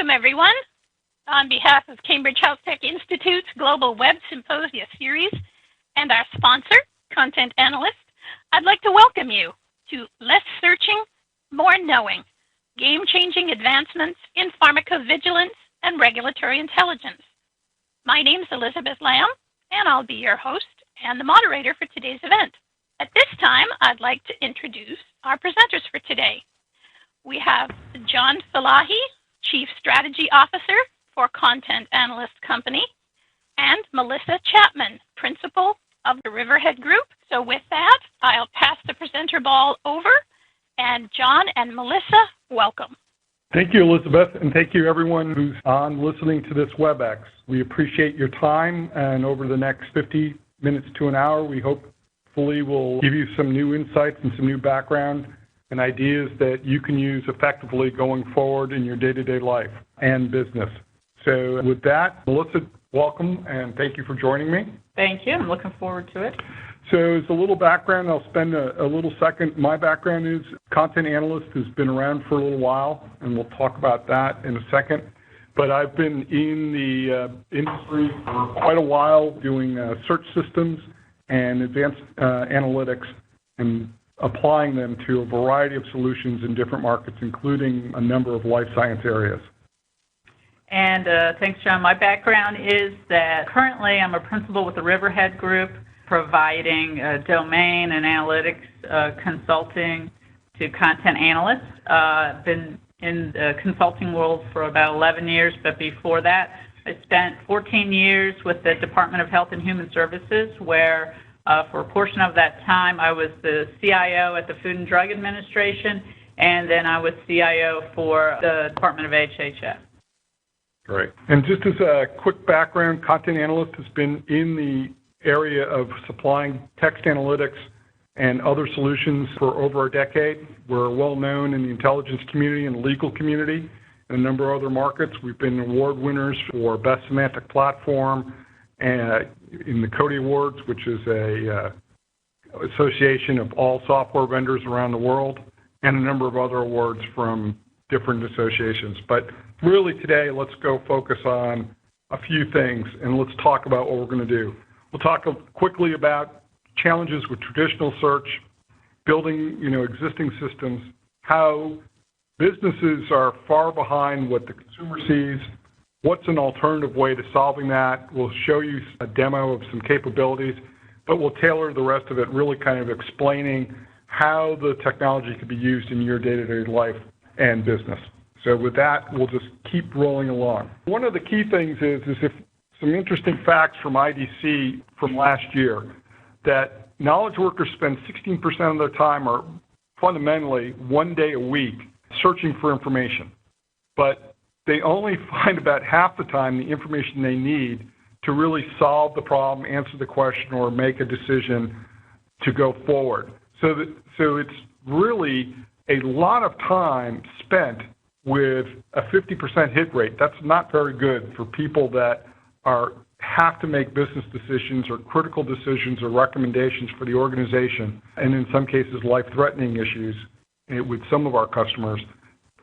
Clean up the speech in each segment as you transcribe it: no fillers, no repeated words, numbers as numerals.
Welcome, everyone. On behalf of Cambridge Health Tech Institute's Global Web Symposia Series and our sponsor, Content Analyst, I'd like to welcome you to Less Searching, More Knowing, Game-Changing Advancements in Pharmacovigilance and Regulatory Intelligence. My name's Elizabeth Lamb, and I'll be your host and the moderator for today's event. At this time, I'd like to introduce our presenters for today. We have John Falahi, Chief Strategy Officer for Content Analyst Company, and Melissa Chapman, Principal of the Riverhead Group. So with that, I'll pass the presenter ball over, and John and Melissa, welcome. Thank you, Elizabeth, and thank you everyone who's on listening to this WebEx. We appreciate your time, and over the next 50 minutes to an hour, we hopefully will give you some new insights and some new background and ideas that you can use effectively going forward in your day-to-day life and business. So with that, Melissa, welcome, and thank you for joining me. Thank you. I'm looking forward to it. So as a little background, I'll spend a little second. My background is Content Analyst has been around for a little while, and we'll talk about that in a second. But I've been in the industry for quite a while doing search systems and advanced analytics and applying them to a variety of solutions in different markets, including a number of life science areas. And thanks, John. My background is that currently I'm a principal with the Riverhead Group, providing domain and analytics consulting to content analysts. I've been in the consulting world for about 11 years, but before that, I spent 14 years with the Department of Health and Human Services, where for a portion of that time, I was the CIO at the Food and Drug Administration, and then I was CIO for the Department of HHS. Great. And just as a quick background, Content Analyst has been in the area of supplying text analytics and other solutions for over a decade. We're well known in the intelligence community and the legal community and a number of other markets. We've been award winners for Best Semantic Platform and in the Cody Awards, which is a association of all software vendors around the world, and a number of other awards from different associations. But really today, let's go focus on a few things, and let's talk about what we're going to do. We'll talk quickly about challenges with traditional search, building existing systems, how businesses are far behind what the consumer sees, what's an alternative way to solving that. We'll show you a demo of some capabilities, but we'll tailor the rest of it really kind of explaining how the technology can be used in your day-to-day life and business. So with that, we'll just keep rolling along. One of the key things is if some interesting facts from IDC from last year, that knowledge workers spend 16% of their time or fundamentally 1 day a week searching for information. But they only find about half the time the information they need to really solve the problem, answer the question, or make a decision to go forward. So it's really a lot of time spent with a 50% hit rate. That's not very good for people that have to make business decisions or critical decisions or recommendations for the organization, and in some cases life-threatening issues with some of our customers,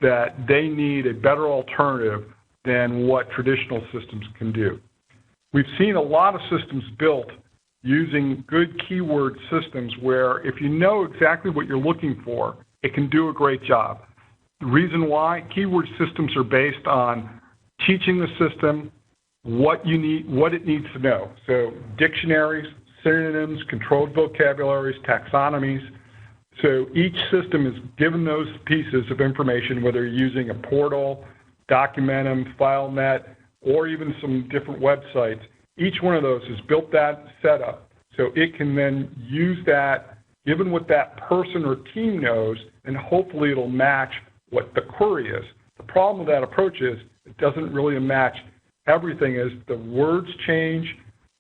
that they need a better alternative than what traditional systems can do. We've seen a lot of systems built using good keyword systems where if you know exactly what you're looking for, it can do a great job. The reason why, keyword systems are based on teaching the system what it needs to know. So dictionaries, synonyms, controlled vocabularies, taxonomies. So each system is given those pieces of information, whether you're using a portal, Documentum, FileNet, or even some different websites. Each one of those has built that setup so it can then use that, given what that person or team knows, and hopefully it'll match what the query is. The problem with that approach is it doesn't really match everything. As the words change,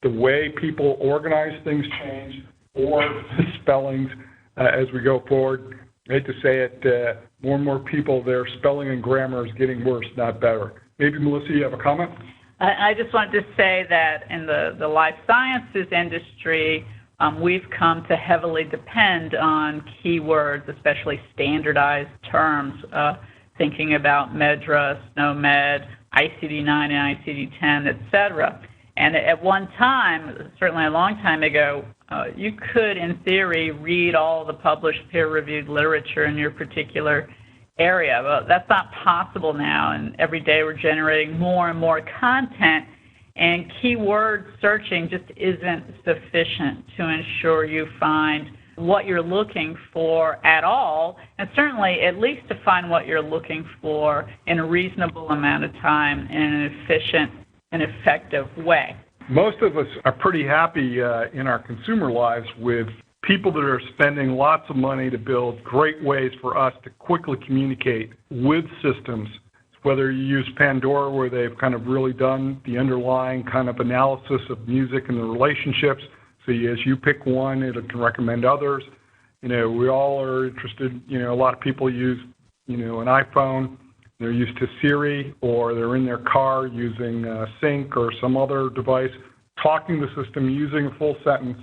the way people organize things change, or the spellings as we go forward. I hate to say it, more and more people, their spelling and grammar is getting worse, not better. Maybe, Melissa, you have a comment? I just wanted to say that in the life sciences industry, we've come to heavily depend on keywords, especially standardized terms. thinking about MedDRA, SNOMED, ICD-9 and ICD-10, et cetera. And at one time, certainly a long time ago, you could, in theory, read all the published peer-reviewed literature in your particular area. But that's not possible now, and every day we're generating more and more content, and keyword searching just isn't sufficient to ensure you find what you're looking for at all, and certainly at least to find what you're looking for in a reasonable amount of time in an efficient and effective way. Most of us are pretty happy in our consumer lives with people that are spending lots of money to build great ways for us to quickly communicate with systems, whether you use Pandora, where they've kind of really done the underlying kind of analysis of music and the relationships. So as you pick one, it can recommend others. We all are interested, a lot of people use, an iPhone. They're used to Siri, or they're in their car using Sync or some other device, talking to the system, using a full sentence,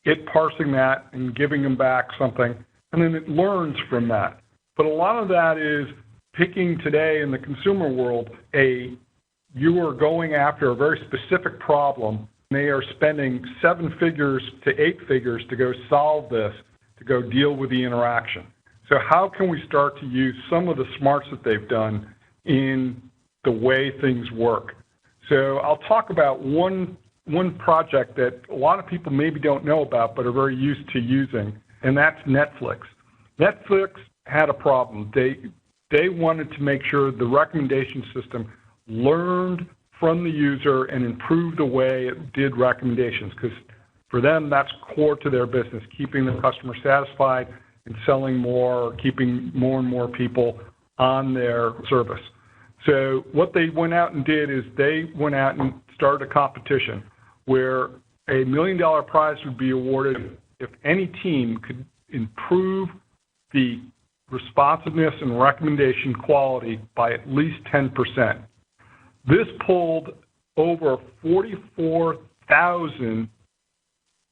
it parsing that and giving them back something, and then it learns from that. But a lot of that is picking today in the consumer world, you are going after a very specific problem. They are spending 7 figures to 8 figures to go solve this, to go deal with the interaction. So how can we start to use some of the smarts that they've done in the way things work? So I'll talk about one project that a lot of people maybe don't know about but are very used to using, and that's Netflix. Netflix had a problem. They wanted to make sure the recommendation system learned from the user and improved the way it did recommendations, because for them that's core to their business, keeping the customer satisfied and selling more, keeping more and more people on their service. So what they went out and did is they went out and started a competition where a $1 million prize would be awarded if any team could improve the responsiveness and recommendation quality by at least 10%. This pulled over 44,000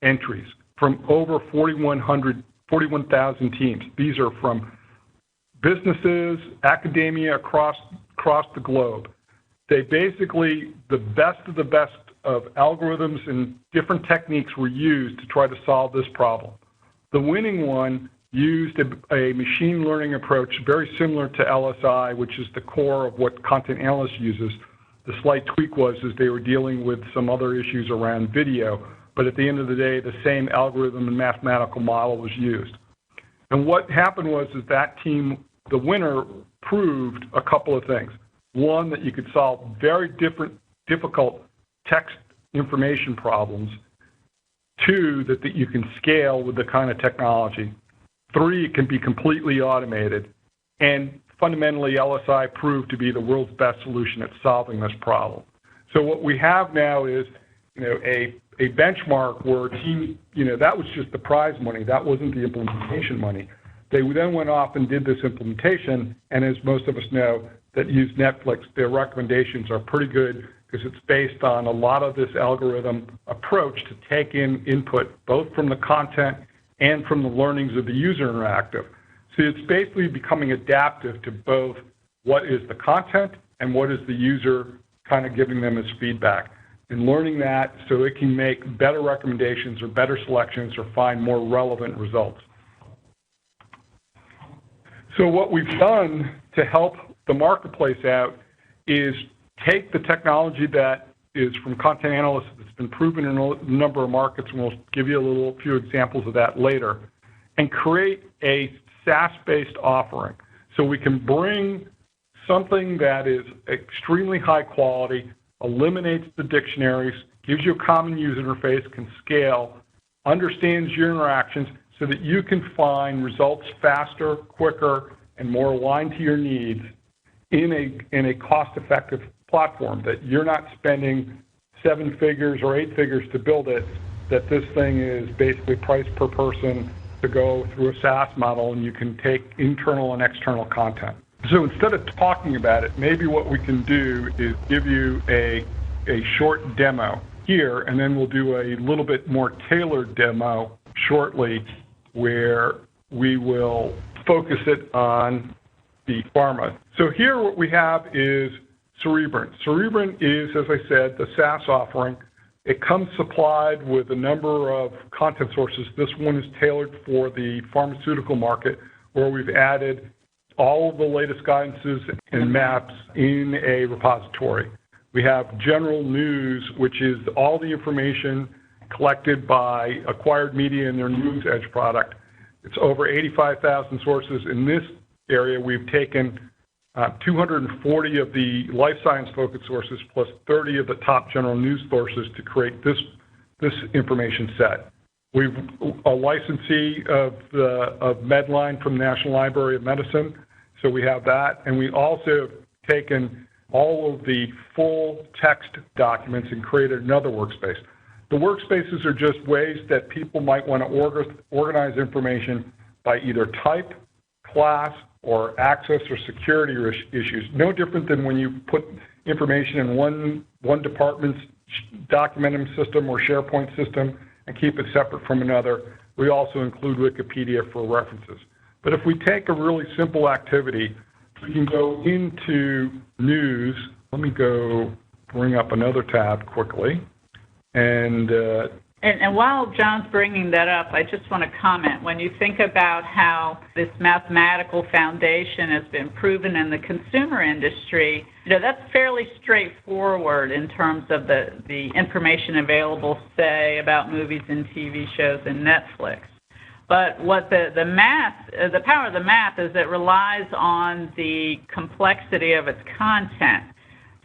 entries from over 41,000 teams. These are from businesses, academia across the globe. They basically, the best of algorithms and different techniques were used to try to solve this problem. The winning one used a machine learning approach very similar to LSI, which is the core of what Content Analyst uses. The slight tweak was they were dealing with some other issues around video, but at the end of the day, the same algorithm and mathematical model was used. And what happened was that team, the winner, proved a couple of things. One, that you could solve very difficult text information problems. 2, that you can scale with the kind of technology. 3, it can be completely automated. And fundamentally, LSI proved to be the world's best solution at solving this problem. So what we have now is, a benchmark where a team, that was just the prize money. That wasn't the implementation money. They then went off and did this implementation, and as most of us know that use Netflix, their recommendations are pretty good because it's based on a lot of this algorithm approach to take in input both from the content and from the learnings of the user interactive. So it's basically becoming adaptive to both what is the content and what is the user kind of giving them as feedback, and learning that so it can make better recommendations or better selections or find more relevant results. So what we've done to help the marketplace out is take the technology that is from Content Analyst that's been proven in a number of markets, and we'll give you a few examples of that later, and create a SaaS-based offering. So we can bring something that is extremely high quality, eliminates the dictionaries, gives you a common user interface, can scale, understands your interactions so that you can find results faster, quicker, and more aligned to your needs in a cost-effective platform, that you're not spending 7 figures or 8 figures to build it, that this thing is basically priced per person to go through a SaaS model, and you can take internal and external content. So instead of talking about it, maybe what we can do is give you a short demo here, and then we'll do a little bit more tailored demo shortly where we will focus it on the pharma. So here what we have is Cerebrum. Cerebrum is, as I said, the SaaS offering. It comes supplied with a number of content sources. This one is tailored for the pharmaceutical market, where we've added all of the latest guidances and maps in a repository. We have general news, which is all the information collected by Acquired Media and their News Edge product. It's over 85,000 sources. In this area, we've taken 240 of the life science focused sources plus 30 of the top general news sources to create this information set. We've a licensee of MEDLINE from the National Library of Medicine, so we have that, and we also have taken all of the full text documents and created another workspace. The workspaces are just ways that people might want to organize information by either type, class, or access or security issues. No different than when you put information in one department's documentum system or SharePoint system and keep it separate from another. We also include Wikipedia for references. But if we take a really simple activity, we can go into news. Let me go bring up another tab quickly. And while John's bringing that up, I just want to comment. When you think about how this mathematical foundation has been proven in the consumer industry, that's fairly straightforward in terms of the information available, say, about movies and TV shows and Netflix. But what the power of the math is it relies on the complexity of its content.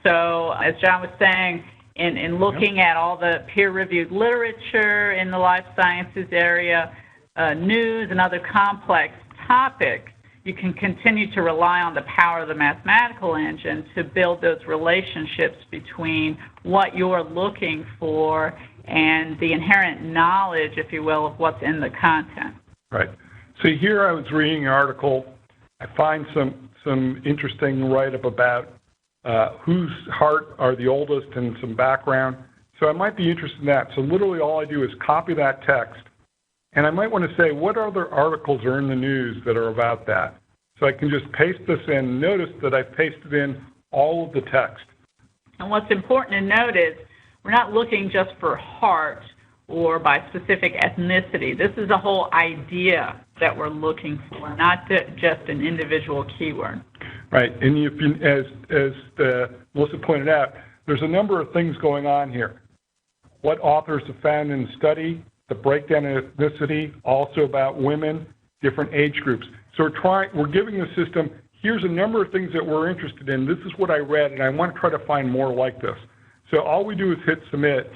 So as John was saying, in looking at all the peer-reviewed literature in the life sciences area, news and other complex topics, you can continue to rely on the power of the mathematical engine to build those relationships between what you're looking for and the inherent knowledge, if you will, of what's in the content. Right. So here I was reading an article. I find some interesting write-up about whose heart are the oldest and some background. So I might be interested in that. So literally all I do is copy that text, and I might want to say what other articles are in the news that are about that. So I can just paste this in. Notice that I've pasted in all of the text. And what's important to note is we're not looking just for heart or by specific ethnicity. This is a whole idea that we're looking for, not just an individual keyword. Right, and as Melissa pointed out, there's a number of things going on here. What authors have found in the study, the breakdown in ethnicity, also about women, different age groups. So we're giving the system, here's a number of things that we're interested in. This is what I read, and I want to try to find more like this. So all we do is hit submit,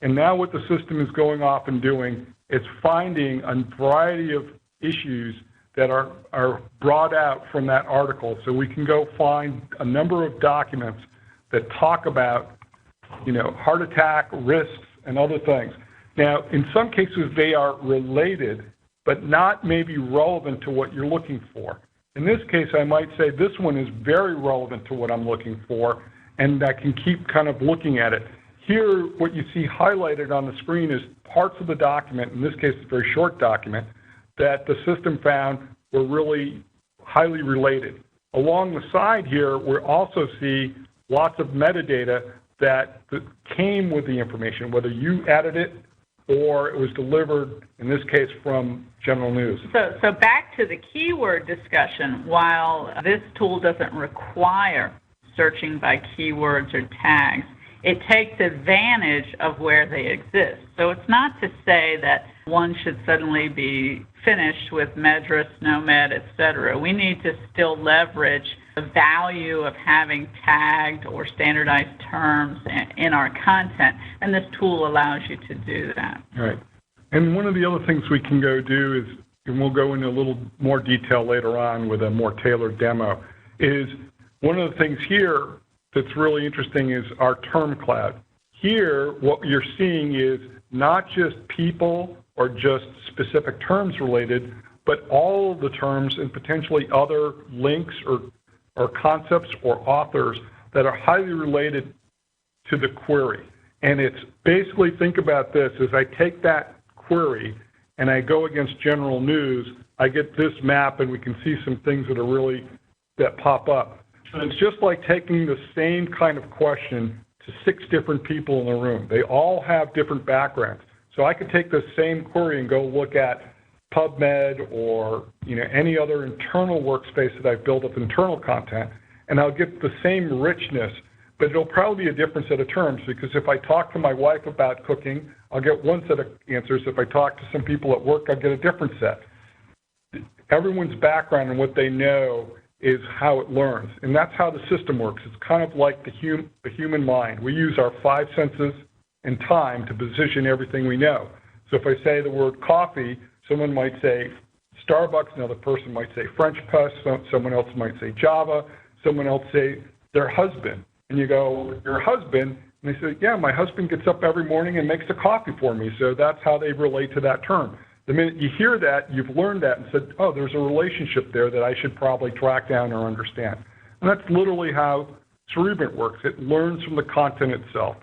and now what the system is going off and doing is finding a variety of issues that are brought out from that article. So we can go find a number of documents that talk about, heart attack, risks, and other things. Now, in some cases, they are related, but not maybe relevant to what you're looking for. In this case, I might say this one is very relevant to what I'm looking for, and I can keep kind of looking at it. Here, what you see highlighted on the screen is parts of the document, in this case, it's a very short document, that the system found were really highly related. Along the side here, we also see lots of metadata that came with the information, whether you added it or it was delivered, in this case, from general news. So back to the keyword discussion, while this tool doesn't require searching by keywords or tags, it takes advantage of where they exist. So it's not to say that one should suddenly be finished with MEDRIS, NOMED, etc. We need to still leverage the value of having tagged or standardized terms in our content, and this tool allows you to do that. Right. And one of the other things we can go do is, and we'll go into a little more detail later on with a more tailored demo, is one of the things here that's really interesting is our term cloud. Here, what you're seeing is not just people or just specific terms related, but all of the terms and potentially other links or concepts or authors that are highly related to the query. And it's basically, think about this, as I take that query and I go against general news, I get this map and we can see some things that are really that pop up. And it's just like taking the same kind of question to 6 different people in the room. They all have different backgrounds. So I could take the same query and go look at PubMed or any other internal workspace that I've built of internal content, and I'll get the same richness, but it'll probably be a different set of terms, because if I talk to my wife about cooking, I'll get one set of answers. If I talk to some people at work, I'll get a different set. Everyone's background and what they know is how it learns, and that's how the system works. It's kind of like the human mind. We use our 5 senses and time to position everything we know. So if I say the word coffee, someone might say Starbucks, another person might say French press, someone else might say Java, someone else say their husband. And you go, your husband? And they say, yeah, my husband gets up every morning and makes a coffee for me. So that's how they relate to that term. The minute you hear that, you've learned that and said, oh, there's a relationship there that I should probably track down or understand. And that's literally how Cerebrum works. It learns from the content itself.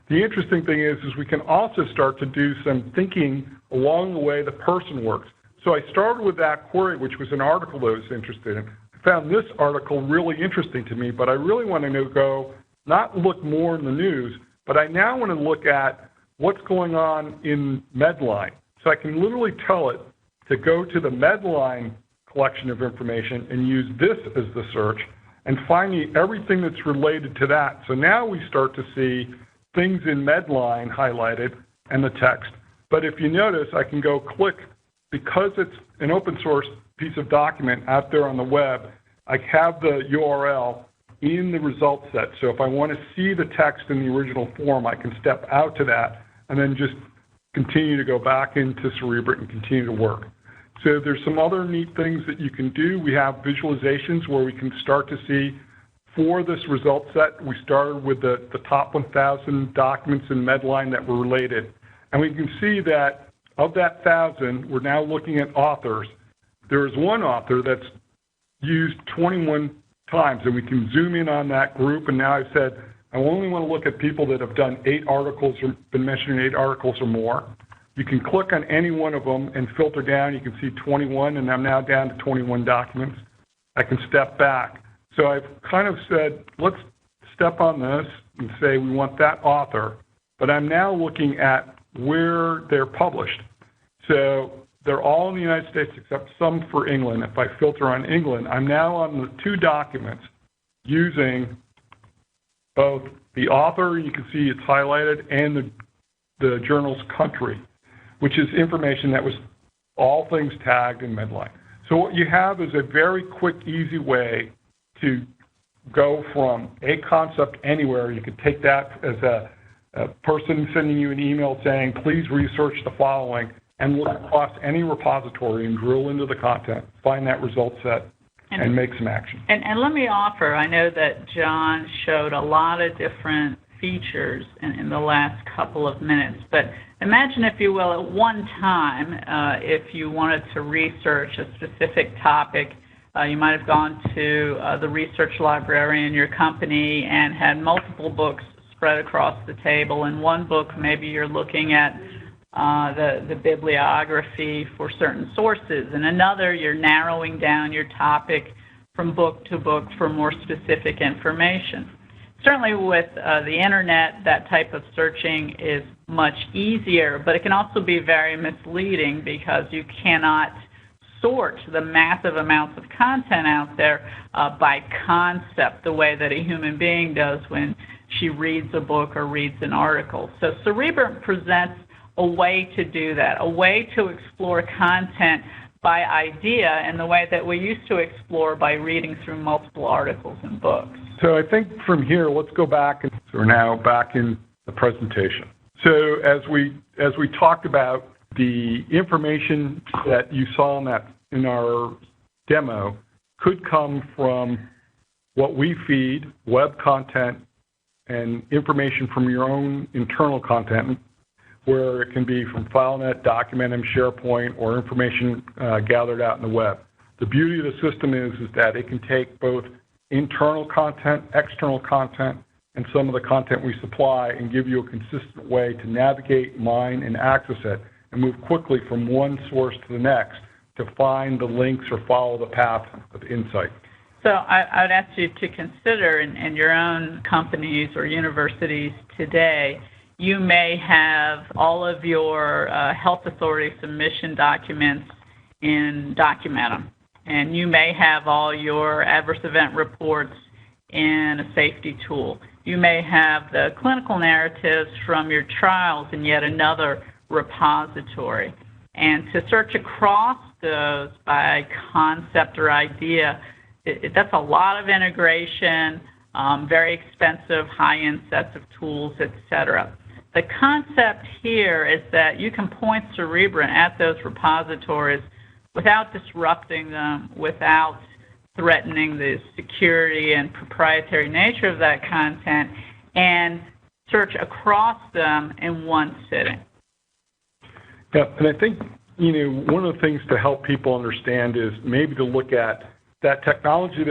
The interesting thing is we can also start to do some thinking along the way the person works. So I started with that query, which was an article that I was interested in. I found this article really interesting to me, but I really want to go, not look more in the news, but I now want to look at what's going on in MEDLINE. So I can literally tell it to go to the MEDLINE collection of information and use this as the search and find me everything that's related to that. So now we start to see things in MEDLINE highlighted and the text. But if you notice, I can go click, because it's an open source piece of document out there on the web, I have the URL in the result set. So if I want to see the text in the original form, I can step out to that and then just continue to go back into Cerebrum and continue to work. So there's some other neat things that you can do. We have visualizations where we can start to see, for this result set, we started with the top 1,000 documents in MEDLINE that were related. And we can see that of that 1,000, we're now looking at authors. There is one author that's used 21 times, and we can zoom in on that group. And now I've said, I only want to look at people that have done 8 articles or been mentioned in 8 articles or more. You can click on any one of them and filter down. You can see 21, and I'm now down to 21 documents. I can step back. So I've kind of said, let's step on this and say we want that author, but I'm now looking at where they're published. So they're all in the United States except some for England. If I filter on England, I'm now on the 2 documents using both the author, you can see it's highlighted, and the journal's country, which is information that was all things tagged in MEDLINE. So what you have is a very quick, easy way to go from a concept anywhere. You could take that as a person sending you an email saying, please research the following, and look across any repository and drill into the content, find that result set, and make some action. And let me offer, I know that John showed a lot of different features in the last couple of minutes, but imagine, if you will, at one time, if you wanted to research a specific topic, you might have gone to the research library in your company and had multiple books spread across the table. In one book, maybe you're looking at the bibliography for certain sources. In another, you're narrowing down your topic from book to book for more specific information. Certainly with the internet, that type of searching is much easier, but it can also be very misleading because you cannot sort the massive amounts of content out there by concept the way that a human being does when she reads a book or reads an article. So Cerebrum presents a way to do that, a way to explore content by idea in the way that we used to explore by reading through multiple articles and books. So I think from here, let's go back, and so we're now back in the presentation. So as we talked about, the information that you saw in our demo could come from what we feed, web content, and information from your own internal content, where it can be from FileNet, Documentum, SharePoint, or information gathered out in the web. The beauty of the system is that it can take both internal content, external content, and some of the content we supply and give you a consistent way to navigate, mine, and access it, and move quickly from one source to the next to find the links or follow the path of insight. So I would ask you to consider in your own companies or universities today, you may have all of your health authority submission documents in Documentum, and you may have all your adverse event reports in a safety tool. You may have the clinical narratives from your trials in yet another repository. And to search across those by concept or idea, that's a lot of integration, very expensive, high-end sets of tools, etc. The concept here is that you can point Cerebrum at those repositories without disrupting them, without threatening the security and proprietary nature of that content, and search across them in one sitting. Yeah, and I think, one of the things to help people understand is maybe to look at that technology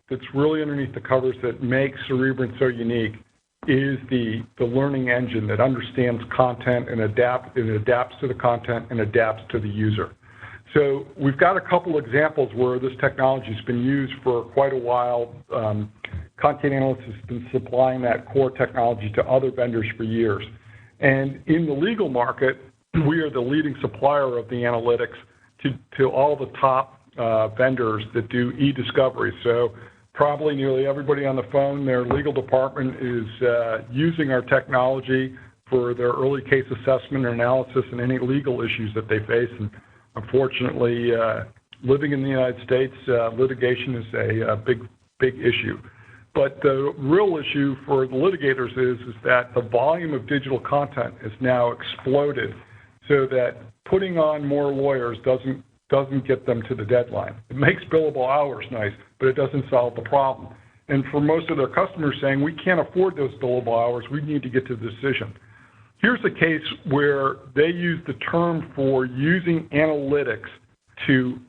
that's really underneath the covers that makes Cerebrum so unique is the learning engine that understands content and adapts to the content and adapts to the user. So we've got a couple examples where this technology has been used for quite a while. Content Analyst has been supplying that core technology to other vendors for years. And in the legal market, we are the leading supplier of the analytics to all the top vendors that do e-discovery. So probably nearly everybody on the phone, their legal department is using our technology for their early case assessment and analysis and any legal issues that they face. And unfortunately, living in the United States, litigation is a big issue. But the real issue for the litigators is that the volume of digital content has now exploded, so that putting on more lawyers doesn't get them to the deadline. It makes billable hours nice, but it doesn't solve the problem. And for most of their customers saying, we can't afford those billable hours, we need to get to the decision. Here's a case where they use the term for using analytics to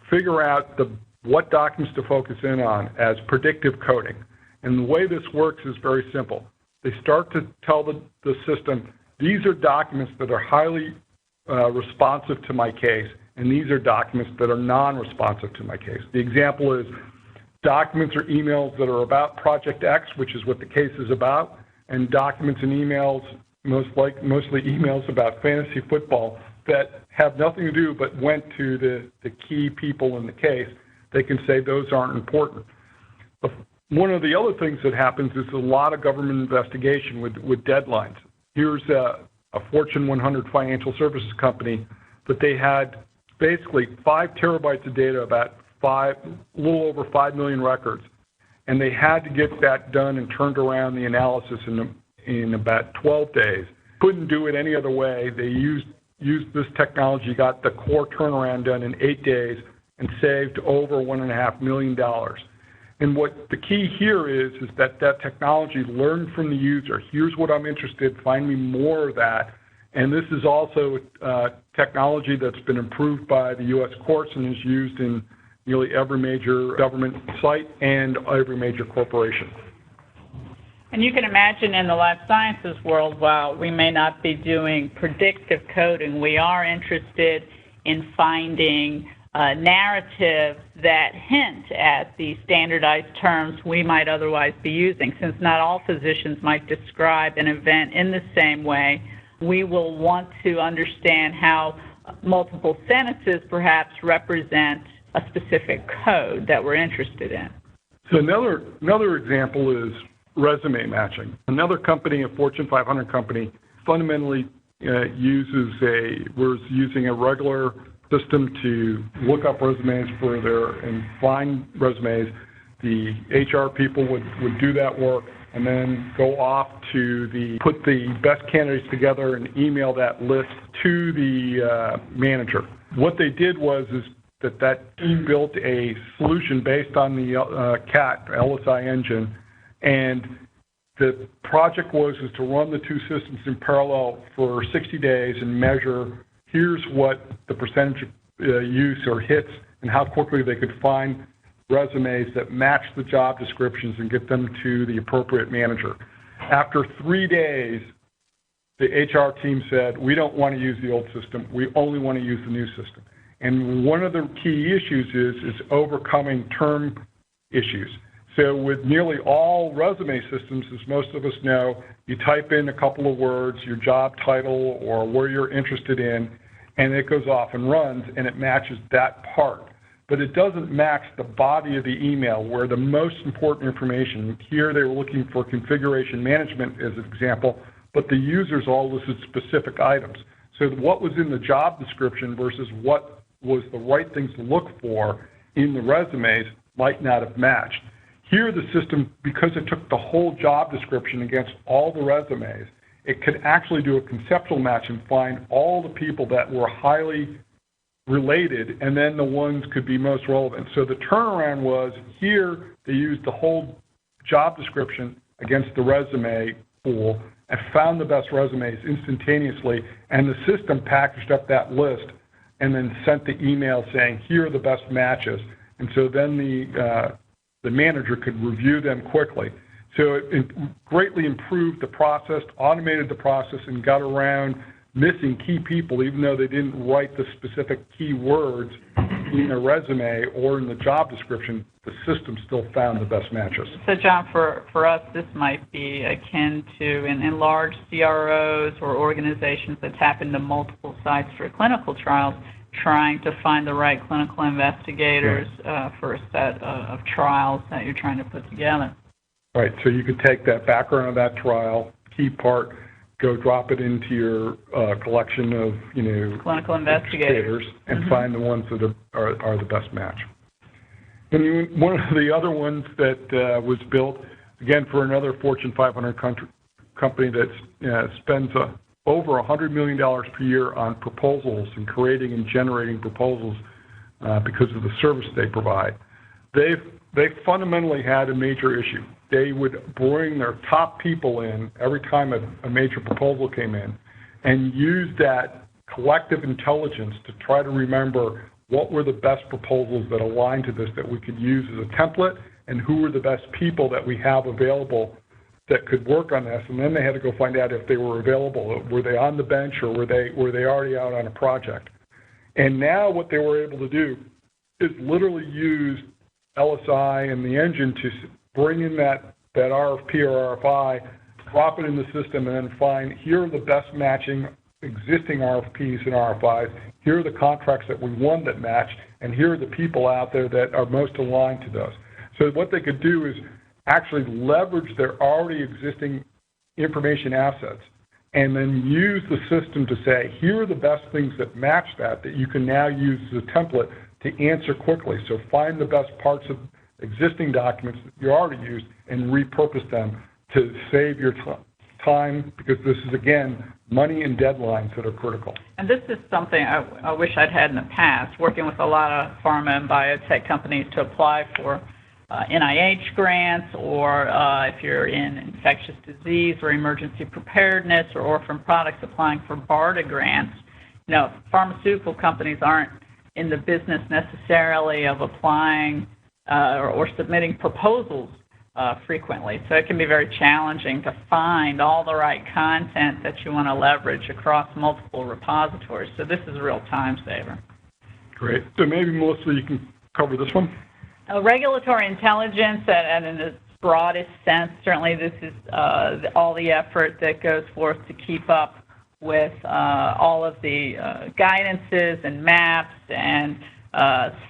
figure out what documents to focus in on as predictive coding. And the way this works is very simple. They start to tell the system, these are documents that are highly responsive to my case, and these are documents that are non-responsive to my case. The example is documents or emails that are about Project X, which is what the case is about, and documents and emails, mostly emails about fantasy football that have nothing to do but went to the key people in the case. They can say those aren't important. One of the other things that happens is a lot of government investigation with deadlines. Here's a Fortune 100 financial services company that they had basically 5 terabytes of data, about a little over 5 million records, and they had to get that done and turned around the analysis in about 12 days. Couldn't do it any other way. They used this technology, got the core turnaround done in 8 days, and saved over $1.5 million. And what the key here is that technology learned from the user. Here's what I'm interested in, find me more of that. And this is also technology that's been approved by the U.S. courts and is used in nearly every major government site and every major corporation. And you can imagine in the life sciences world, while we may not be doing predictive coding, we are interested in finding narratives that hint at the standardized terms we might otherwise be using. Since not all physicians might describe an event in the same way, we will want to understand how multiple sentences perhaps represent a specific code that we're interested in. So another example is resume matching. Another company, a Fortune 500 company, fundamentally was using a regular system to look up resumes and find resumes. The HR people would do that work and then go off to put the best candidates together and email that list to the manager. What they did was that team built a solution based on the CAT, LSI engine, and the project was to run the two systems in parallel for 60 days and measure here's what the percentage use or hits and how quickly they could find resumes that match the job descriptions and get them to the appropriate manager. After 3 days, the HR team said, we don't want to use the old system. We only want to use the new system. And one of the key issues is overcoming term issues. So with nearly all resume systems, as most of us know, you type in a couple of words, your job title or where you're interested in, and it goes off and runs, and it matches that part. But it doesn't match the body of the email where the most important information, here they were looking for configuration management as an example, but the users all listed specific items. So what was in the job description versus what was the right things to look for in the resumes might not have matched. Here the system, because it took the whole job description against all the resumes, it could actually do a conceptual match and find all the people that were highly related, and then the ones could be most relevant. So the turnaround was, here they used the whole job description against the resume pool and found the best resumes instantaneously, and the system packaged up that list and then sent the email saying, here are the best matches. And so then the manager could review them quickly. So it greatly improved the process, automated the process, and got around missing key people, even though they didn't write the specific key words in their resume or in the job description. The system still found the best matches. So, John, for us, this might be akin to in large CROs or organizations that tap into multiple sites for clinical trials, trying to find the right clinical investigators for a set of trials that you're trying to put together. Right. So you could take that background of that trial, key part, go drop it into your collection of, clinical investigators, and find the ones that are the best match. And one of the other ones that was built, again, for another Fortune 500 company that spends over $100 million per year on proposals and creating and generating proposals because of the service they provide. They fundamentally had a major issue. They would bring their top people in every time a major proposal came in and use that collective intelligence to try to remember what were the best proposals that aligned to this that we could use as a template, and who were the best people that we have available that could work on this. And then they had to go find out if they were available. Were they on the bench, or were they already out on a project? And now what they were able to do is literally use LSI and the engine to bring in that RFP or RFI, drop it in the system, and then find, here are the best matching existing RFPs and RFIs, here are the contracts that we won that match, and here are the people out there that are most aligned to those. So what they could do is actually leverage their already existing information assets and then use the system to say, here are the best things that match that you can now use as a template to answer quickly. So find the best parts of existing documents that you already used and repurpose them to save your time, because this is, again, money and deadlines that are critical. And this is something I wish I'd had in the past, working with a lot of pharma and biotech companies to apply for NIH grants, or if you're in infectious disease or emergency preparedness or orphan products, applying for BARDA grants. Pharmaceutical companies aren't in the business necessarily of applying or submitting proposals frequently. So it can be very challenging to find all the right content that you want to leverage across multiple repositories. So this is a real time saver. Great. So maybe, Melissa, you can cover this one. Regulatory intelligence, and in its broadest sense, certainly this is all the effort that goes forth to keep up with all of the guidances and maps and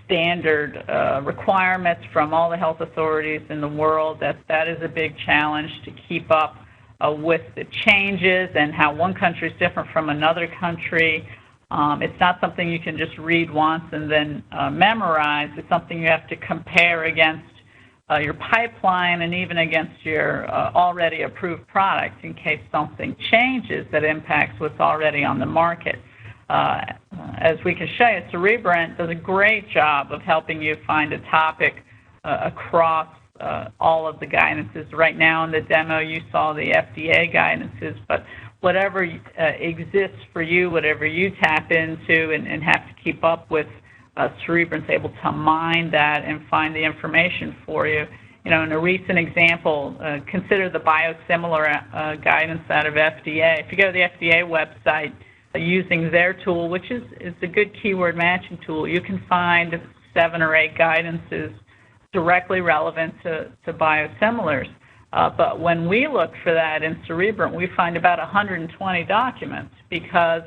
standard requirements from all the health authorities in the world. That is a big challenge, to keep up with the changes and how one country is different from another country. It's not something you can just read once and then memorize. It's something you have to compare against your pipeline and even against your already approved product in case something changes that impacts what's already on the market. As we can show you, Cerebrum does a great job of helping you find a topic across all of the guidances. Right now in the demo, you saw the FDA guidances, but whatever exists for you, whatever you tap into and have to keep up with, Cerebrum's able to mine that and find the information for you. In a recent example, consider the biosimilar guidance out of FDA. If you go to the FDA website, using their tool, which is a good keyword matching tool, you can find 7 or 8 guidances directly relevant to biosimilars. But when we look for that in Cerebrum, we find about 120 documents because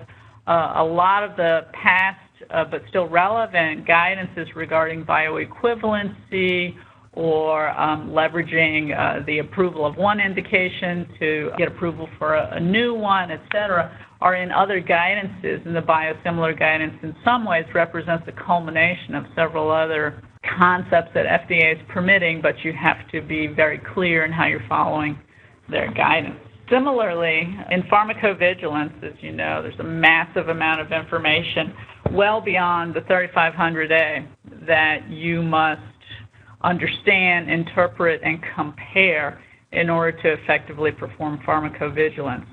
a lot of the past but still relevant guidances regarding bioequivalency or leveraging the approval of one indication to get approval for a new one, et cetera, are in other guidances, and the biosimilar guidance in some ways represents the culmination of several other concepts that FDA is permitting, but you have to be very clear in how you're following their guidance. Similarly, in pharmacovigilance, as you know, there's a massive amount of information well beyond the 3500A that you must understand, interpret, and compare in order to effectively perform pharmacovigilance.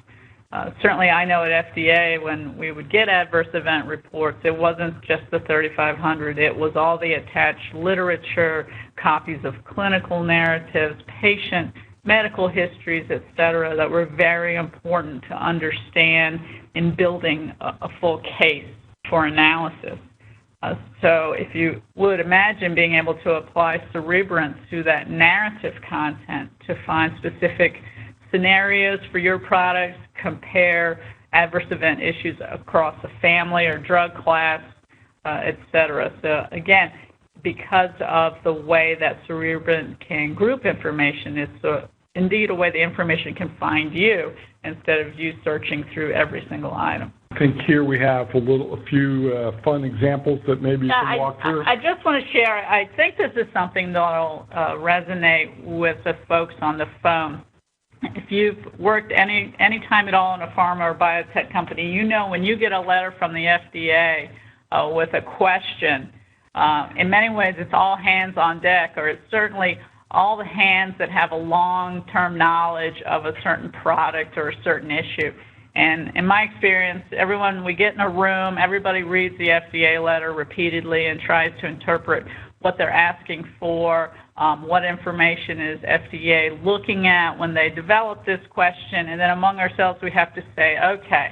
Certainly, I know at FDA when we would get adverse event reports, it wasn't just the 3500, it was all the attached literature, copies of clinical narratives, patient medical histories, et cetera, that were very important to understand in building a full case for analysis. So if you would imagine being able to apply Cerebrum to that narrative content to find specific scenarios for your products, compare adverse event issues across a family or drug class, et cetera. So again, because of the way that Cerebrum can group information, it's indeed a way the information can find you instead of you searching through every single item. I think here we have a few fun examples that maybe you can walk through. I just want to share, I think this is something that will resonate with the folks on the phone. If you've worked any time at all in a pharma or biotech company, you know when you get a letter from the FDA with a question, in many ways it's all hands on deck, or it's certainly all the hands that have a long-term knowledge of a certain product or a certain issue. And in my experience, we get in a room, everybody reads the FDA letter repeatedly and tries to interpret what they're asking for, what information is FDA looking at when they develop this question, and then among ourselves we have to say, okay,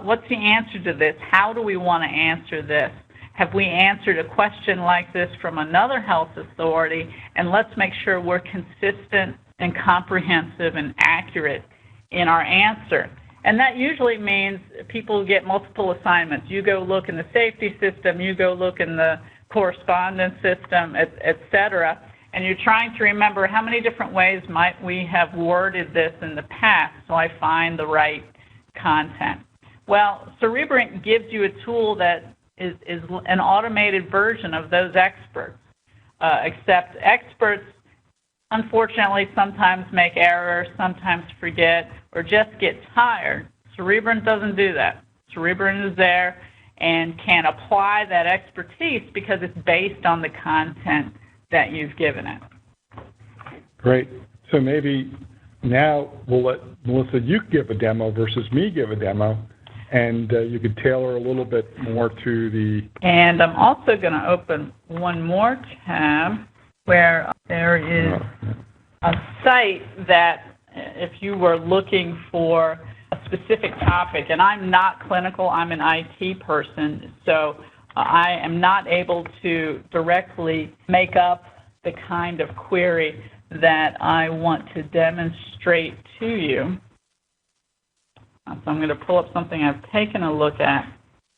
what's the answer to this? How do we want to answer this? Have we answered a question like this from another health authority? And let's make sure we're consistent and comprehensive and accurate in our answer. And that usually means people get multiple assignments. You go look in the safety system, you go look in the correspondence system, et cetera, and you're trying to remember how many different ways might we have worded this in the past so I find the right content. Well, Cerebrum gives you a tool that is an automated version of those experts, except experts, unfortunately, sometimes make errors, sometimes forget, or just get tired. Cerebrum doesn't do that. Cerebrum is there and can apply that expertise because it's based on the content that you've given it. Great. So maybe now we'll let Melissa, you give a demo versus me give a demo, and you could tailor a little bit more to the... And I'm also going to open one more tab where there is a site that if you were looking for a specific topic, and I'm not clinical, I'm an IT person, so I am not able to directly make up the kind of query that I want to demonstrate to you. So I'm going to pull up something I've taken a look at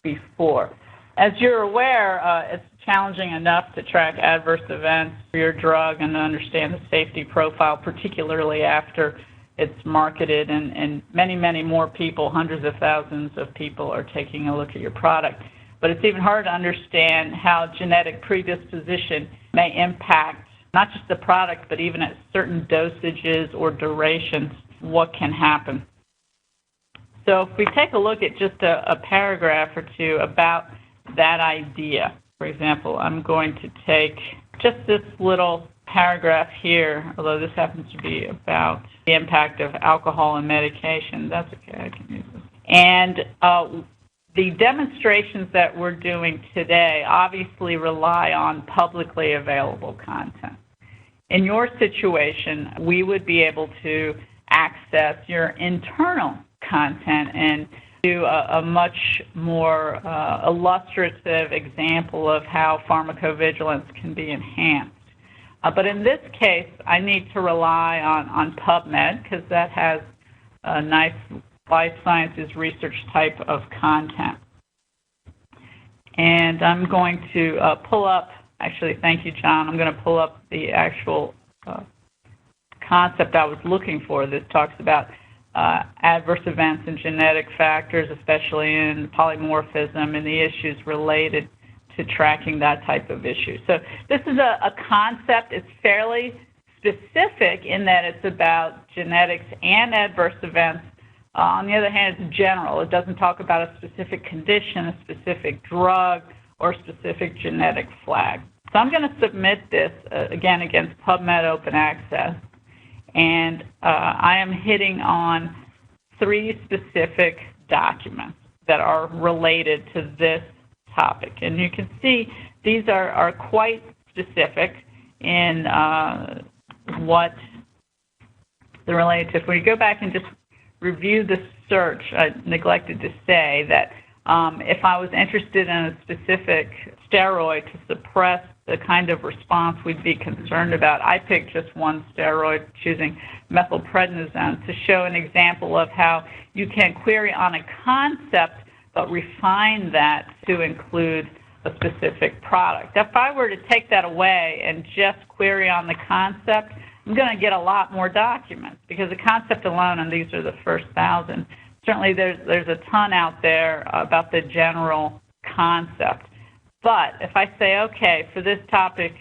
before. As you're aware, it's challenging enough to track adverse events for your drug and to understand the safety profile, particularly after it's marketed and many, many more people, hundreds of thousands of people are taking a look at your product. But it's even hard to understand how genetic predisposition may impact not just the product, but even at certain dosages or durations, what can happen. So if we take a look at just a paragraph or two about that idea, for example, I'm going to take just this little paragraph here, although this happens to be about the impact of alcohol and medication. That's okay, I can use this. And the demonstrations that we're doing today obviously rely on publicly available content. In your situation, we would be able to access your internal content and do a much more illustrative example of how pharmacovigilance can be enhanced. But in this case, I need to rely on PubMed because that has a nice life sciences research type of content. And I'm going to pull up, actually, thank you, John. I'm going to pull up the actual concept I was looking for. This talks about adverse events and genetic factors, especially in polymorphism and the issues related to tracking that type of issue. So this is a concept. It's fairly specific in that it's about genetics and adverse events. On the other hand, it's general. It doesn't talk about a specific condition, a specific drug, or a specific genetic flag. So I'm going to submit this, again, against PubMed Open Access. And I am hitting on 3 specific documents that are related to this topic. And you can see these are quite specific in what they're related to. If we go back and just review the search, I neglected to say that if I was interested in a specific steroid to suppress the kind of response we'd be concerned about, I picked just one steroid, choosing methylprednisone, to show an example of how you can query on a concept but refine that to include a specific product. If I were to take that away and just query on the concept, I'm going to get a lot more documents because the concept alone, and these are the first 1,000, certainly there's a ton out there about the general concept. But if I say, okay, for this topic,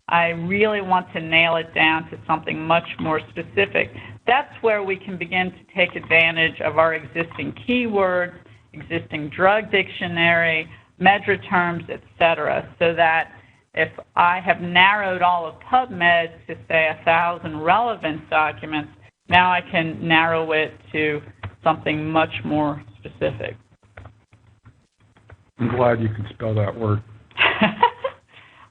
I really want to nail it down to something much more specific, that's where we can begin to take advantage of our existing keywords, existing drug dictionary, measure terms, etc., so that if I have narrowed all of PubMed to, say, 1,000 relevant documents, now I can narrow it to something much more specific. I'm glad you can spell that word.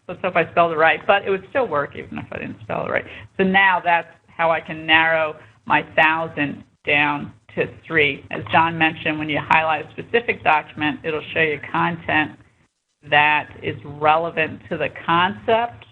Let's hope I spelled it right, but it would still work even if I didn't spell it right. So now that's how I can narrow my 1,000 down to 3. As John mentioned, when you highlight a specific document, it'll show you content that is relevant to the concept.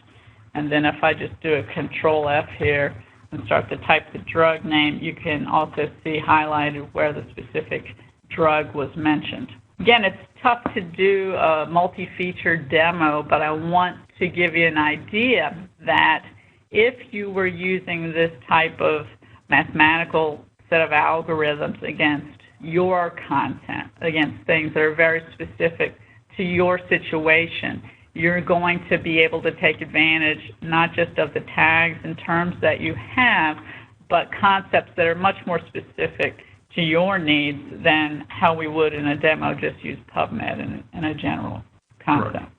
And then if I just do a Control F here and start to type the drug name, you can also see highlighted where the specific drug was mentioned. Again, it's tough to do a multi-feature demo, but I want to give you an idea that if you were using this type of mathematical set of algorithms against your content, against things that are very specific to your situation, you're going to be able to take advantage not just of the tags and terms that you have, but concepts that are much more specific to your needs than how we would in a demo just use PubMed in a general concept. Right.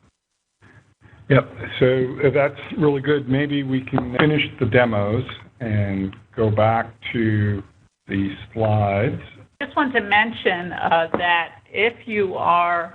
Yep, so that's really good. Maybe we can finish the demos and go back to the slides. I just want to mention that if you are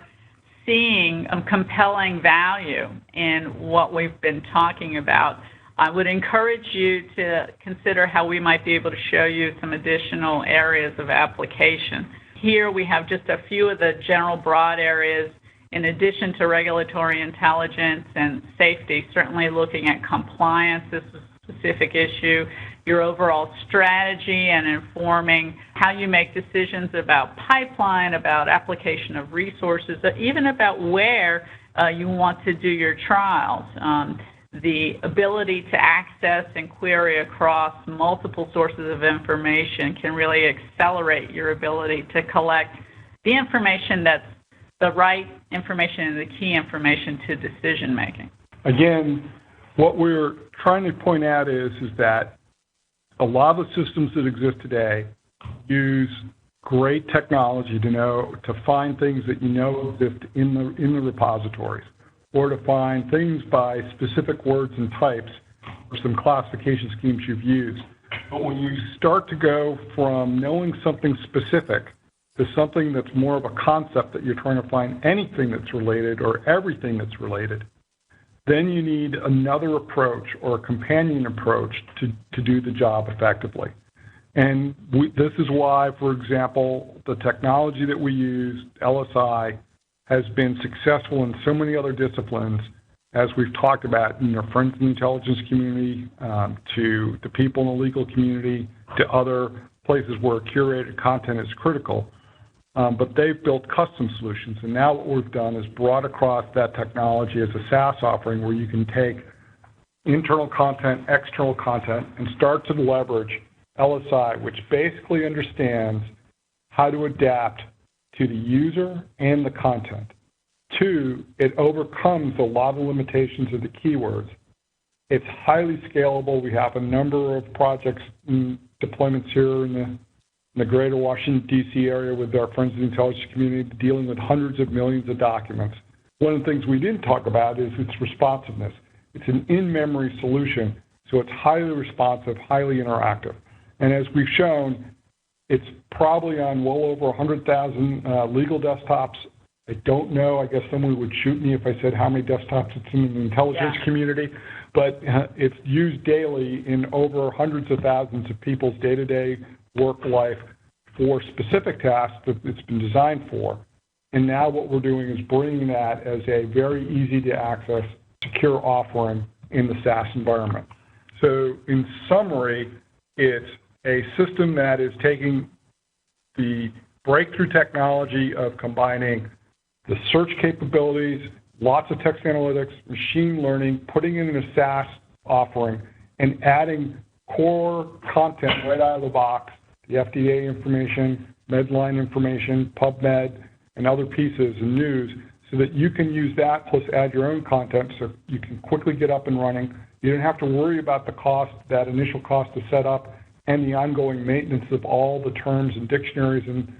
seeing compelling value in what we've been talking about, I would encourage you to consider how we might be able to show you some additional areas of application. Here we have just a few of the general broad areas in addition to regulatory intelligence and safety, certainly looking at compliance. This is a specific issue, your overall strategy and informing how you make decisions about pipeline, about application of resources, even about where you want to do your trials. The ability to access and query across multiple sources of information can really accelerate your ability to collect the information that's the right information and the key information to decision making. Again, what we're trying to point out is that a lot of the systems that exist today use great technology to find things that you know exist in the repositories, or to find things by specific words and types or some classification schemes you've used. But when you start to go from knowing something specific to something that's more of a concept that you're trying to find anything that's related or everything that's related, then you need another approach or a companion approach to do the job effectively. And this is why, for example, the technology that we use, LSI, has been successful in so many other disciplines as we've talked about, friends in the intelligence community, to the people in the legal community, to other places where curated content is critical. But they've built custom solutions, and now what we've done is brought across that technology as a SaaS offering where you can take internal content, external content, and start to leverage LSI, which basically understands how to adapt to the user and the content. Two, it overcomes a lot of limitations of the keywords. It's highly scalable. We have a number of projects and deployments here in the greater Washington, D.C. area with our friends in the intelligence community dealing with hundreds of millions of documents. One of the things we didn't talk about is its responsiveness. It's an in-memory solution, so it's highly responsive, highly interactive. And as we've shown, it's probably on well over 100,000 legal desktops. I don't know. I guess someone would shoot me if I said how many desktops it's in the intelligence community. But it's used daily in over hundreds of thousands of people's day-to-day work life for specific tasks that it's been designed for. And now what we're doing is bringing that as a very easy-to-access, secure offering in the SaaS environment. So in summary, it's a system that is taking the breakthrough technology of combining the search capabilities, lots of text analytics, machine learning, putting it in a SaaS offering, and adding core content right out of the box, the FDA information, MEDLINE information, PubMed, and other pieces and news, so that you can use that plus add your own content so you can quickly get up and running. You don't have to worry about the cost, that initial cost to set up, and the ongoing maintenance of all the terms and dictionaries and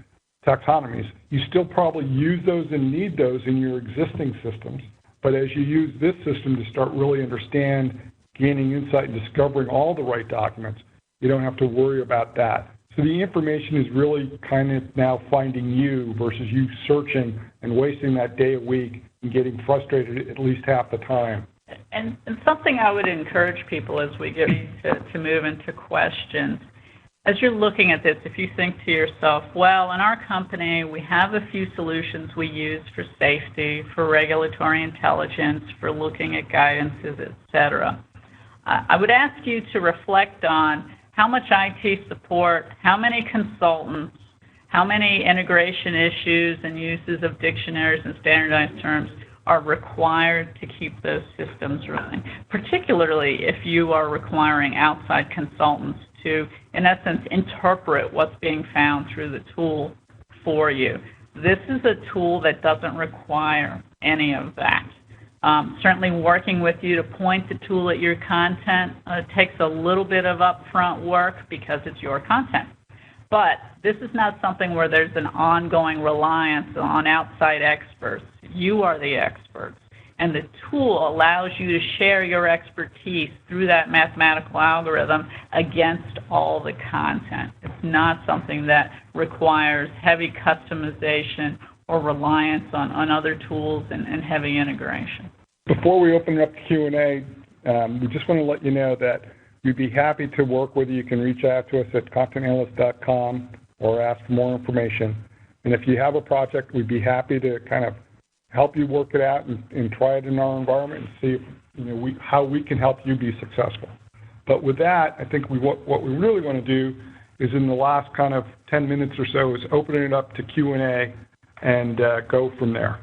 taxonomies. You still probably use those and need those in your existing systems, but as you use this system to start really understand, gaining insight and discovering all the right documents, you don't have to worry about that. So the information is really kind of now finding you versus you searching and wasting that day a week and getting frustrated at least half the time. And something I would encourage people as we get to move into questions, as you're looking at this, if you think to yourself, well, in our company, we have a few solutions we use for safety, for regulatory intelligence, for looking at guidances, et cetera. I would ask you to reflect on how much IT support, how many consultants, how many integration issues and uses of dictionaries and standardized terms are required to keep those systems running, particularly if you are requiring outside consultants to, in essence, interpret what's being found through the tool for you. This is a tool that doesn't require any of that. Certainly working with you to point the tool at your content takes a little bit of upfront work because it's your content. But this is not something where there's an ongoing reliance on outside experts. You are the experts. And the tool allows you to share your expertise through that mathematical algorithm against all the content. It's not something that requires heavy customization or reliance on other tools and heavy integration. Before we open up to Q&A, we just want to let you know that we'd be happy to work with you. You can reach out to us at contentanalyst.com or ask for more information. And if you have a project, we'd be happy to kind of help you work it out and try it in our environment and see how we can help you be successful. But with that, I think what we really want to do is in the last kind of 10 minutes or so is open it up to Q&A and go from there.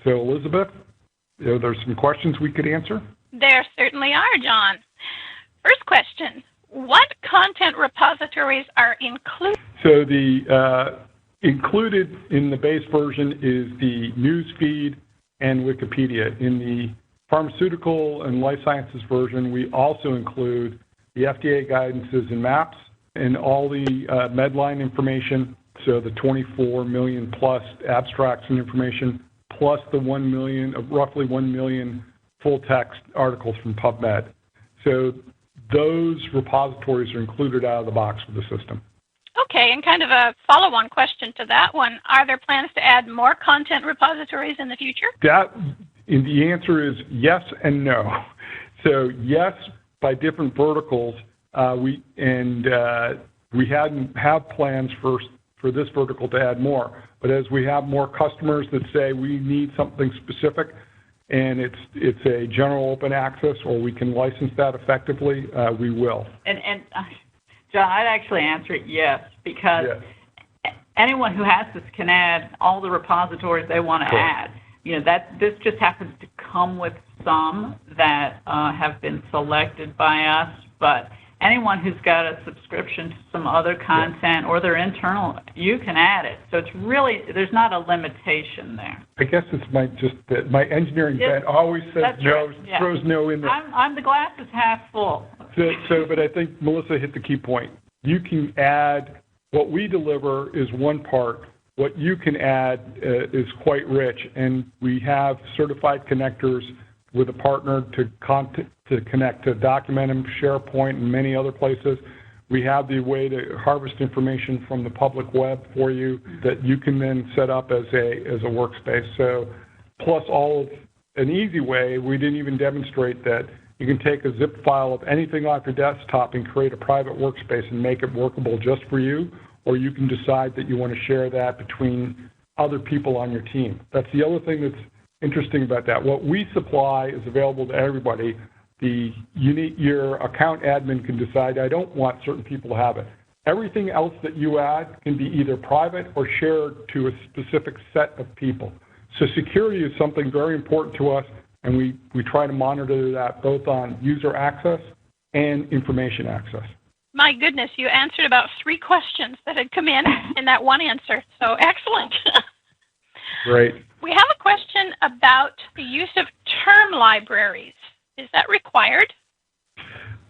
So Elizabeth, there's some questions we could answer? There certainly are, John. First question, what content repositories are included? So the included in the base version is the news feed and Wikipedia. In the pharmaceutical and life sciences version, we also include the FDA guidances and maps and all the MEDLINE information, so the 24 million plus abstracts and information, plus the roughly 1 million full-text articles from PubMed. So those repositories are included out of the box with the system. Okay, and kind of a follow-on question to that one, are there plans to add more content repositories in the future? The answer is yes and no. So yes, by different verticals, we hadn't have plans for this vertical to add more. But as we have more customers that say we need something specific and it's a general open access, or we can license that effectively, we will. And John, I'd actually answer it yes, because anyone who has this can add all the repositories they want to add. This just happens to come with some that have been selected by us, but anyone who's got a subscription to some other content or their internal, you can add it. So it's really, there's not a limitation there. I guess it's my engineering bent always says no, throws no in there. I'm the glass is half full. But I think Melissa hit the key point. You can add, what we deliver is one part. What you can add is quite rich, and we have certified connectors with a partner to connect to Documentum, SharePoint, and many other places. We have the way to harvest information from the public web for you that you can then set up as a workspace. So, plus an easy way, we didn't even demonstrate that you can take a zip file of anything off your desktop and create a private workspace and make it workable just for you, or you can decide that you want to share that between other people on your team. That's the other thing that's interesting about that. What we supply is available to everybody. Your account admin can decide, I don't want certain people to have it. Everything else that you add can be either private or shared to a specific set of people. So security is something very important to us, and we try to monitor that both on user access and information access. My goodness, you answered about 3 questions that had come in that one answer. So excellent. Great. We have a question about the use of term libraries. Is that required?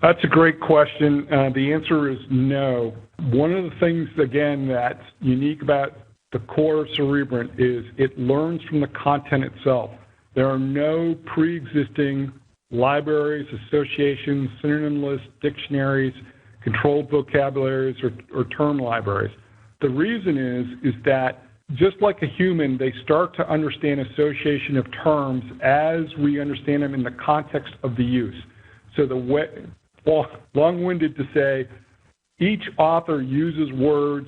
That's a great question. The answer is no. One of the things, again, that's unique about the core of Cerebrum is it learns from the content itself. There are no pre-existing libraries, associations, synonym lists, dictionaries, controlled vocabularies, or term libraries. The reason is that just like a human, they start to understand association of terms as we understand them in the context of the use. So long-winded to say, each author uses words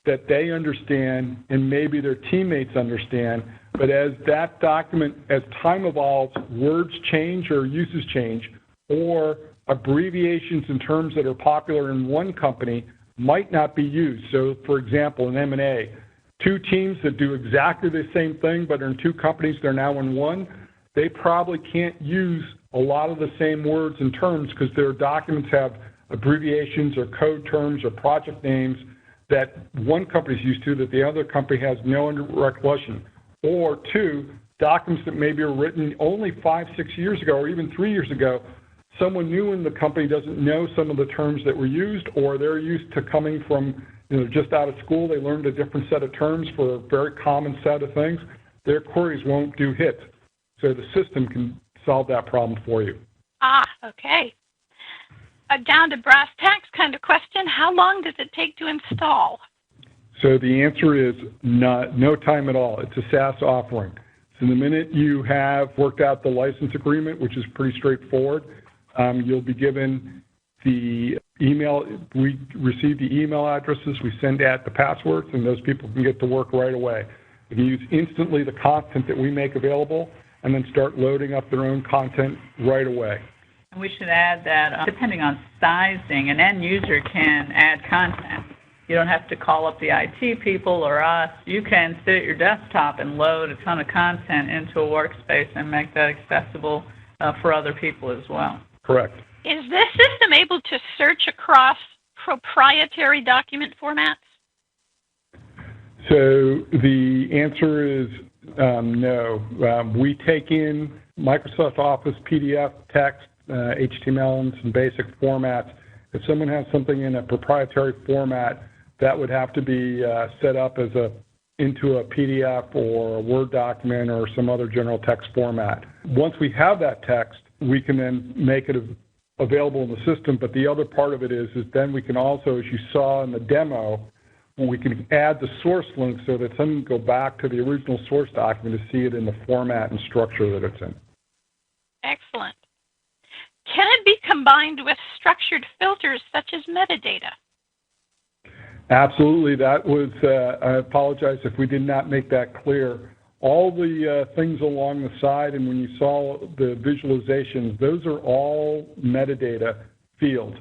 that they understand and maybe their teammates understand, but as that document, as time evolves, words change or uses change, or abbreviations and terms that are popular in one company might not be used. So, for example, in M&A, 2 teams that do exactly the same thing, but in 2 companies, they're now in one, they probably can't use a lot of the same words and terms because their documents have abbreviations or code terms or project names that one company is used to that the other company has no recollection. Or 2, documents that maybe were written only 5, 6 years ago or even 3 years ago, someone new in the company doesn't know some of the terms that were used, or they're used to coming from just out of school, they learned a different set of terms for a very common set of things. Their queries won't do hits. So the system can solve that problem for you. Okay. Down to brass tacks kind of question, how long does it take to install? So the answer is no time at all. It's a SaaS offering. So the minute you have worked out the license agreement, which is pretty straightforward, you'll be given the email. We receive the email addresses, we send out the passwords, and those people can get to work right away. They can use instantly the content that we make available and then start loading up their own content right away. We should add that depending on sizing, an end user can add content. You don't have to call up the IT people or us. You can sit at your desktop and load a ton of content into a workspace and make that accessible for other people as well. Correct. Is this system able to search across proprietary document formats? So the answer is no. We take in Microsoft Office, PDF, text, HTML, and some basic formats. If someone has something in a proprietary format, that would have to be set up as into a PDF or a Word document or some other general text format. Once we have that text, we can then make it available in the system. But the other part of it is then we can also, as you saw in the demo, we can add the source link so that someone can go back to the original source document to see it in the format and structure that it's in. Excellent. Can it be combined with structured filters such as metadata? Absolutely. That was, I apologize if we did not make that clear. all the things along the side, and when you saw the visualizations, those are all metadata fields.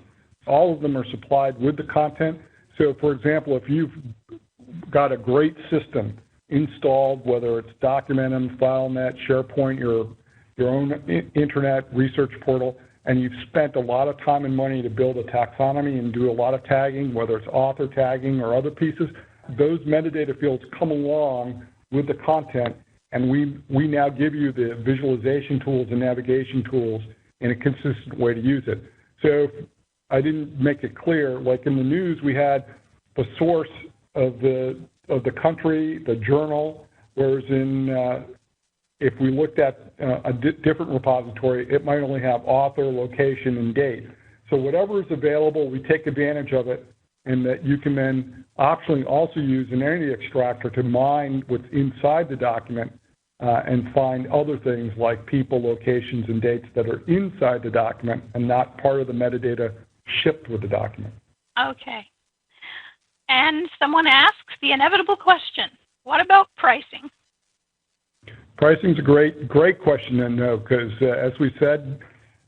All of them are supplied with the content. So, for example, if you've got a great system installed, whether it's Documentum, FileNet, SharePoint, your own internet research portal, and you've spent a lot of time and money to build a taxonomy and do a lot of tagging, whether it's author tagging or other pieces, those metadata fields come along with the content, and we now give you the visualization tools and navigation tools in a consistent way to use it. So if I didn't make it clear, like in the news, we had the source of the country, the journal, whereas if we looked at a different repository, it might only have author, location, and date. So whatever is available, we take advantage of it, and that you can then optionally also use an entity extractor to mine what's inside the document and find other things like people, locations, and dates that are inside the document and not part of the metadata shipped with the document. Okay. And someone asks the inevitable question, what about pricing? Pricing is a great question to know because, as we said,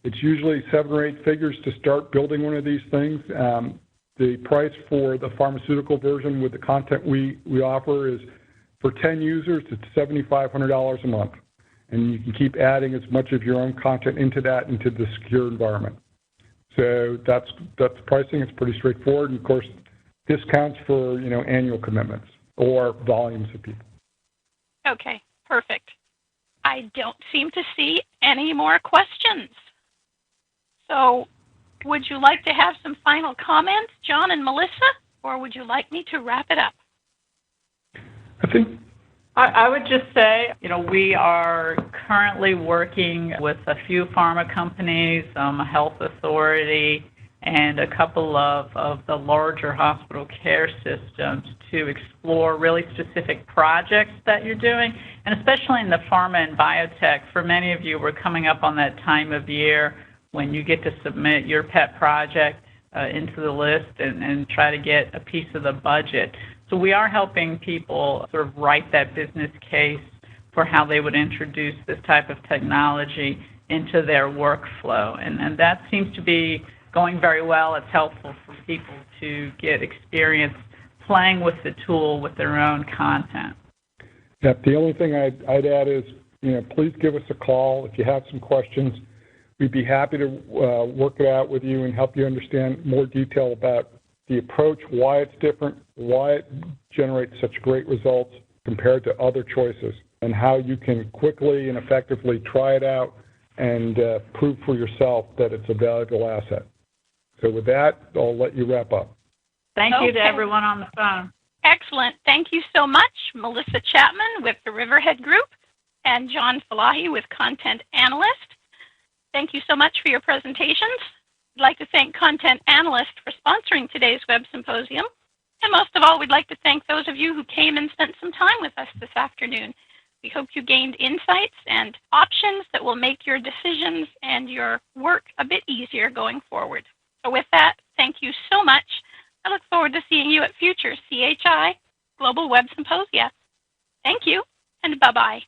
it's usually 7 or 8 figures to start building one of these things. The price for the pharmaceutical version with the content we offer is, for 10 users, it's $7,500 a month. And you can keep adding as much of your own content into the secure environment. So that's pricing. It's pretty straightforward. And, of course, discounts for, annual commitments or volumes of people. Okay, perfect. I don't seem to see any more questions. So would you like to have some final comments, John and Melissa, or would you like me to wrap it up? I would just say, we are currently working with a few pharma companies, a health authority, and a couple of the larger hospital care systems to explore really specific projects that you're doing, and especially in the pharma and biotech. For many of you, we're coming up on that time of year when you get to submit your pet project into the list and try to get a piece of the budget. So we are helping people sort of write that business case for how they would introduce this type of technology into their workflow. And that seems to be going very well. It's helpful for people to get experience playing with the tool with their own content. Yeah, the only thing I'd add is, please give us a call if you have some questions. We'd be happy to work it out with you and help you understand more detail about the approach, why it's different, why it generates such great results compared to other choices, and how you can quickly and effectively try it out and prove for yourself that it's a valuable asset. So with that, I'll let you wrap up. Thank you to everyone on the phone. Excellent. Thank you so much, Melissa Chapman with the Riverhead Group and John Falahi with Content Analyst. Thank you so much for your presentations. I'd like to thank Content Analyst for sponsoring today's web symposium. And most of all, we'd like to thank those of you who came and spent some time with us this afternoon. We hope you gained insights and options that will make your decisions and your work a bit easier going forward. So with that, thank you so much. I look forward to seeing you at future CHI Global Web Symposia. Thank you, and bye-bye.